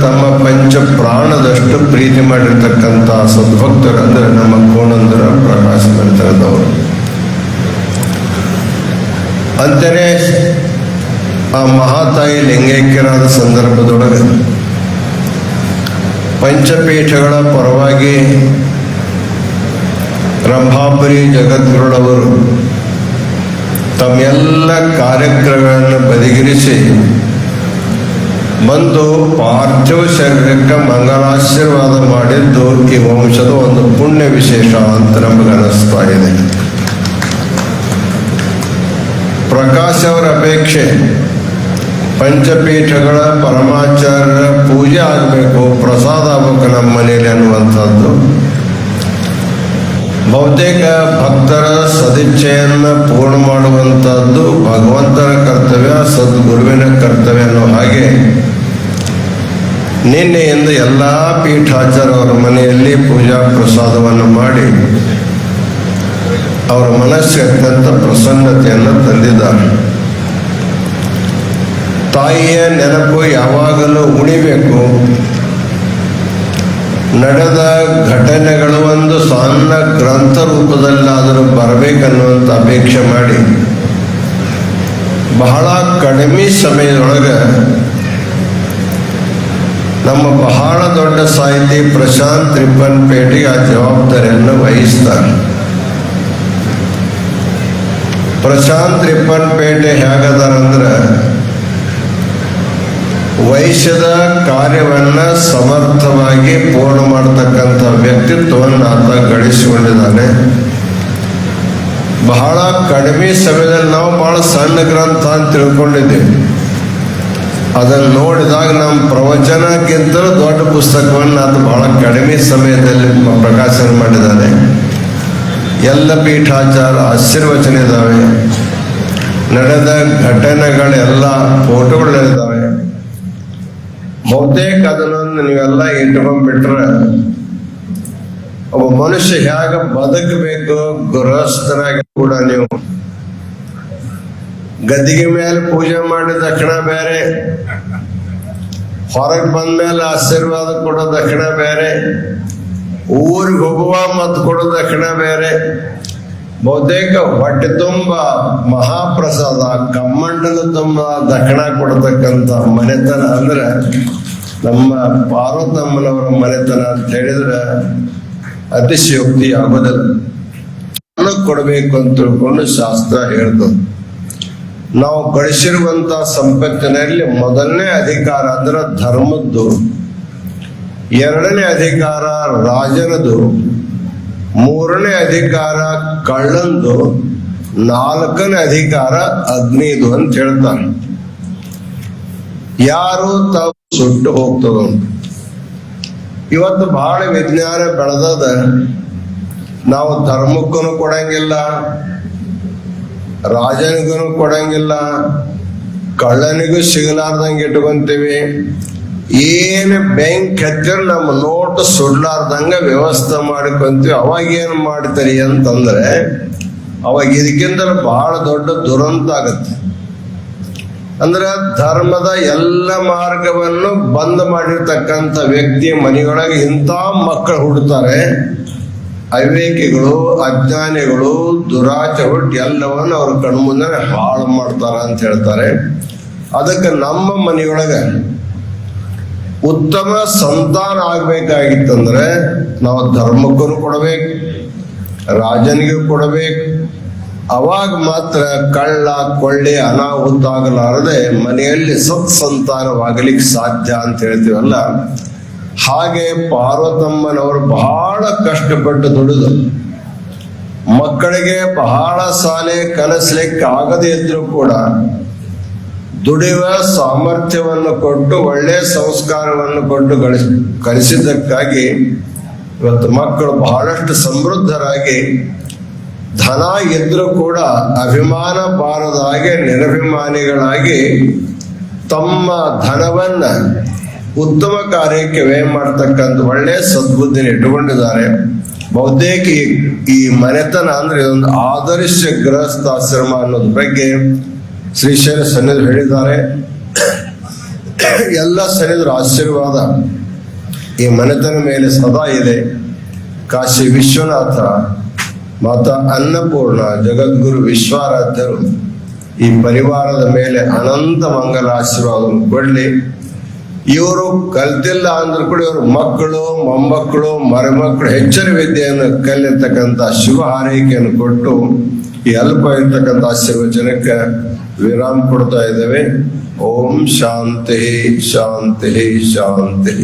ತಮ್ಮ ಪಂಚ ಪ್ರಾಣದಷ್ಟು ಪ್ರೀತಿ ಮಾಡಿರ್ತಕ್ಕಂಥ ಸದ್ಭಕ್ತರು ಅಂದ್ರೆ ನಮ್ಮ ಕೋಣಂದರ ಪ್ರಕಾಶ ಮಂದಿರದವರು. ಅಂತೆಯೇ ಆ ಮಹಾತಾಯಿ ಲಿಂಗೈಕ್ಯರಾದ ಸಂದರ್ಭದೊಳಗೆ ಪಂಚಪೀಠಗಳ ಪರವಾಗಿ ರಂಭಾಪುರಿ ಜಗದ್ಗುರುಳವರು ತಮ್ಮೆಲ್ಲ ಕಾರ್ಯಕ್ರಮಗಳನ್ನು ಬದಿಗಿರಿಸಿ ಬಂದು ಪಾರ್ಥಿವ ಶರೀರಕ್ಕೆ ಮಂಗಲಾಶೀರ್ವಾದ ಮಾಡಿದ್ದು ಈ ವಂಶದ ಒಂದು ಪುಣ್ಯ ವಿಶೇಷ ಅಂತ ನಮಗೆ ಅನಿಸ್ತಾ ಇದೆ. ಪ್ರಕಾಶ್ ಅವರ ಅಪೇಕ್ಷೆ ಪಂಚಪೀಠಗಳ ಪರಮಾಚಾರ್ಯರ ಪೂಜೆ ಆಗಬೇಕು, ಪ್ರಸಾದ ಆಗಬೇಕು ನಮ್ಮ ಮನೆಯಲ್ಲಿ ಅನ್ನುವಂಥದ್ದು. ಬಹುತೇಕ ಭಕ್ತರ ಸದಿಚ್ಛೆಯನ್ನು ಪೂರ್ಣ ಮಾಡುವಂಥದ್ದು ಭಗವಂತನ ಕರ್ತವ್ಯ, ಸದ್ಗುರುವಿನ ಕರ್ತವ್ಯ ಅನ್ನೋ ಹಾಗೆ ನಿನ್ನೆಯಿಂದ ಎಲ್ಲ ಪೀಠಾಚಾರ್ಯವರ ಮನೆಯಲ್ಲಿ ಪೂಜಾ ಪ್ರಸಾದವನ್ನು ಮಾಡಿ ಅವರ ಮನಸ್ಸಿಗೆ ಅತ್ಯಂತ ಪ್ರಸನ್ನತೆಯನ್ನು ತಂದಿದ್ದಾರೆ. ತಾಯಿಯ ನೆನಪು ಯಾವಾಗಲೂ ಉಳಿಬೇಕು. ನಡೆದ ಘಟನೆಗಳು ಒಂದು ಸಣ್ಣ ಗ್ರಂಥ ರೂಪದಲ್ಲಾದರೂ ಬರಬೇಕನ್ನುವಂಥ ಅಪೇಕ್ಷೆ ಮಾಡಿ ಬಹಳ ಕಡಿಮೆ ಸಮಯದೊಳಗೆ ನಮ್ಮ ಬಹಳ ದೊಡ್ಡ ಸಾಹಿತಿ ಪ್ರಶಾಂತ್ ರಿಪ್ಪನ್ಪೇಟೆಗೆ ಆ ಜವಾಬ್ದಾರಿಯನ್ನು ವಹಿಸ್ತಾರೆ. ಪ್ರಶಾಂತ್ ರಿಪ್ಪನ್ಪೇಟೆ ಹೇಗದಾರಂದ್ರೆ ವೈಶ್ಯದ ಕಾರ್ಯವನ್ನ ಸಮರ್ಥವಾಗಿ ಪೂರ್ಣ ಮಾಡತಕ್ಕಂಥ ವ್ಯಕ್ತಿತ್ವವನ್ನು ಆತ ಗಳಿಸಿಕೊಂಡಿದ್ದಾನೆ. ಬಹಳ ಕಡಿಮೆ ಸಮಯದಲ್ಲಿ ನಾವು ಬಹಳ ಸಣ್ಣ ಗ್ರಂಥ ಅಂತ ತಿಳ್ಕೊಂಡಿದ್ದೇವೆ. ಅದನ್ನು ನೋಡಿದಾಗ ನಮ್ಮ ಪ್ರವಚನಕ್ಕಿಂತಲೂ ದೊಡ್ಡ ಪುಸ್ತಕವನ್ನು ಆತ ಬಹಳ ಕಡಿಮೆ ಸಮಯದಲ್ಲಿ ಪ್ರಕಾಶನ ಮಾಡಿದ್ದಾನೆ. ಎಲ್ಲ ಪೀಠಾಚಾರ ಆಶೀರ್ವಚನ ಇದ್ದಾವೆ, ನಡೆದ ಘಟನೆಗಳೆಲ್ಲ ಫೋಟೋಗಳಿದ್ದಾವೆ. ಬಹುತೇಕ ಅದನ್ನು ನೀವೆಲ್ಲ ಇಟ್ಕೊಂಡ್ಬಿಟ್ರೆ ಒಬ್ಬ ಮನುಷ್ಯ ಹೇಗೆ ಬದುಕಬೇಕು ಗೃಹಸ್ಥರಾಗಿ ಕೂಡ ನೀವು ಗದ್ದಿಗೆ ಮೇಲೆ ಪೂಜೆ ಮಾಡಿದ ದಕ್ಷಿಣ ಬೇರೆ, ಹೊರಗೆ ಬಂದ ಮೇಲೆ ಆಶೀರ್ವಾದ ಕೊಡೋ ದಕ್ಷಿಣ ಬೇರೆ, ಊರಿಗೆ ಹೋಗುವ ಮತ್ತು ಕೊಡೋ ದಕ್ಷಿಣ ಬೇರೆ. ಬಹುತೇಕ ಹೊಟ್ಟೆ ತುಂಬ ಮಹಾಪ್ರಸಾದ ಕಮ್ಮಂಡಲ ತುಂಬ ದಕ್ಷಿಣ ಕೊಡತಕ್ಕಂಥ ಮನೆತನ ಅಂದ್ರೆ ನಮ್ಮ ಪಾರ್ವತಮ್ಮನವರ ಮನೆತನ ಅಂತ ಹೇಳಿದ್ರೆ ಅತಿಶಯೋಕ್ತಿ ಆಗೋದಿಲ್ಲ. ಕೊಡಬೇಕು ಅಂತ ತಿಳ್ಕೊಂಡು ಶಾಸ್ತ್ರ ಹೇಳ್ತದೆ. ನಾವು ಗಳಿಸಿರುವಂತ ಸಂಪತ್ತಿನಲ್ಲಿ ಮೊದಲನೇ ಅಧಿಕಾರ ಅಂದ್ರೆ ಧರ್ಮದ್ದು, ಎರಡನೇ ಅಧಿಕಾರ ರಾಜನದು, ಮೂರನೇ ಅಧಿಕಾರ ಕಳ್ಳಂದು, ನಾಲ್ಕನೇ ಅಧಿಕಾರ ಅಗ್ನಿದು ಅಂತ ಹೇಳ್ತಾನೆ. ಯಾರು ತಾವು ಸುಟ್ಟು ಹೋಗ್ತದ. ಇವತ್ತು ಬಹಳ ವಿಜ್ಞಾನ ಬೆಳೆದದ. ನಾವು ಧರ್ಮಕ್ಕೂ ಕೊಡಂಗಿಲ್ಲ, ರಾಜನಿಗೂ ಕೊಡಂಗಿಲ್ಲ, ಕಳ್ಳನಿಗೂ ಸಿಗಲಾರ್ದಂಗೆ ಇಟ್ಕೊಂತೀವಿ. ಏನು ಬ್ಯಾಂಕ್ ಹತ್ತಿರ ನಮ್ಮ ನೋಟ್ ಸುಡ್ಲಾರ್ದಂಗ ವ್ಯವಸ್ಥೆ ಮಾಡ್ಕೊಂತೀವಿ. ಅವಾಗ ಏನು ಮಾಡ್ತಾರೆ ಅಂತಂದ್ರೆ ಅವಾಗ ಇದಕ್ಕಿಂತಲೂ ಬಹಳ ದೊಡ್ಡ ದುರಂತ ಆಗತ್ತೆ. ಅಂದ್ರೆ ಧರ್ಮದ ಎಲ್ಲ ಮಾರ್ಗವನ್ನು ಬಂದ್ ಮಾಡಿರ್ತಕ್ಕಂಥ ವ್ಯಕ್ತಿಯ ಮನೆಯೊಳಗೆ ಇಂಥ ಮಕ್ಕಳು ಹುಡ್ತಾರೆ. ಅವಿವೇಕಿಗಳು, ಅಜ್ಞಾನಿಗಳು, ದುರಾಚಾರಗಳು ಎಲ್ಲವನ್ನು ಅವ್ರ ಕಣ್ಮುಂದೆ ಹಾಳು ಮಾಡ್ತಾರ ಅಂತ ಹೇಳ್ತಾರೆ. ಅದಕ್ಕೆ ನಮ್ಮ ಮನೆಯೊಳಗೆ ಉತ್ತಮ ಸಂತಾನ ಆಗ್ಬೇಕಾಗಿತ್ತಂದ್ರೆ ನಾವು ಧರ್ಮಕ್ಕೂ ಕೊಡಬೇಕು, ರಾಜನಿಗೂ ಕೊಡಬೇಕು. ಅವಾಗ ಮಾತ್ರ ಕಳ್ಳ ಕೊಳ್ಳೆ ಅನಾಹುತ ಆಗಲಾರದೆ ಮನೆಯಲ್ಲಿ ಸತ್ಸಂತಾನವಾಗಲಿಕ್ಕೆ ಸಾಧ್ಯ ಅಂತ ಹೇಳ್ತೀವಲ್ಲ. ಹಾಗೆ ಪಾರ್ವತಮ್ಮನವರು ಬಹಳ ಕಷ್ಟಪಟ್ಟು ದುಡಿದು ಮಕ್ಕಳಿಗೆ ಬಹಳ ಶಾಲೆ ಕಲಿಸ್ಲಿಕ್ಕೆ ಆಗದೇ ಇದ್ರು ಕೂಡ ದುಡಿಯುವ ಸಾಮರ್ಥ್ಯವನ್ನು ಕೊಟ್ಟು ಒಳ್ಳೆ ಸಂಸ್ಕಾರವನ್ನು ಕೊಟ್ಟು ಕಲಿಸಿದ್ದಕ್ಕಾಗಿ ಇವತ್ತು ಮಕ್ಕಳು ಬಹಳಷ್ಟು ಸಮೃದ್ಧರಾಗಿ ಧನ ಇದ್ರೂ ಕೂಡ ಅಭಿಮಾನ ಬಾರದ ಹಾಗೆ ನಿರಭಿಮಾನಿಗಳಾಗಿ ತಮ್ಮ ಧನವನ್ನ ಉತ್ತಮ ಕಾರ್ಯಕ್ಕೆ ವ್ಯಯ ಮಾಡ್ತಕ್ಕಂಥ ಒಳ್ಳೆ ಸದ್ಬುದ್ಧಿನ ಇಟ್ಟುಕೊಂಡಿದ್ದಾರೆ. ಬಹುತೇಕ ಈ ಮನೆತನ ಅಂದ್ರೆ ಇದೊಂದು ಆದರ್ಶ ಗೃಹಸ್ಥಾಶ್ರಮ ಅನ್ನೋದ್ರ ಬಗ್ಗೆ ಶ್ರೀಶೈಲ ಸನ್ನಿಧಿ ಹೇಳಿದ್ದಾರೆ. ಎಲ್ಲ ಸರಿದ್ರ ಆಶೀರ್ವಾದ ಈ ಮನೆತನ ಮೇಲೆ ಸದಾ ಇದೆ. ಕಾಶಿ ವಿಶ್ವನಾಥ, ಮಾತಾ ಅನ್ನಪೂರ್ಣ, ಜಗದ್ಗುರು ವಿಶ್ವಾರಾಧ್ಯರು ಈ ಪರಿವಾರದ ಮೇಲೆ ಅನಂತ ಮಂಗಲ ಆಶೀರ್ವಾದವನ್ನು ಕೊಡ್ಲಿ. ಇವರು ಕಲ್ತಿಲ್ಲ ಅಂದ್ರೂ ಕೂಡ ಇವರು ಮಕ್ಕಳು, ಮೊಮ್ಮಕ್ಕಳು, ಮರಿಮಕ್ಕಳು ಹೆಚ್ಚಿನ ವಿದ್ಯೆಯನ್ನು ಕಲಿಯತಕ್ಕಂಥ ಶುಭ ಹಾರೈಕೆಯನ್ನು ಕೊಟ್ಟು ಈ ಅಲ್ಪ ಇರ್ತಕ್ಕಂಥ ಆಶೀರ್ವಚನಕ್ಕೆ ವಿರಾಮ ಕೊಡ್ತಾ ಇದ್ದೇವೆ. ಓಂ ಶಾಂತಿ ಶಾಂತಿ ಶಾಂತಿ.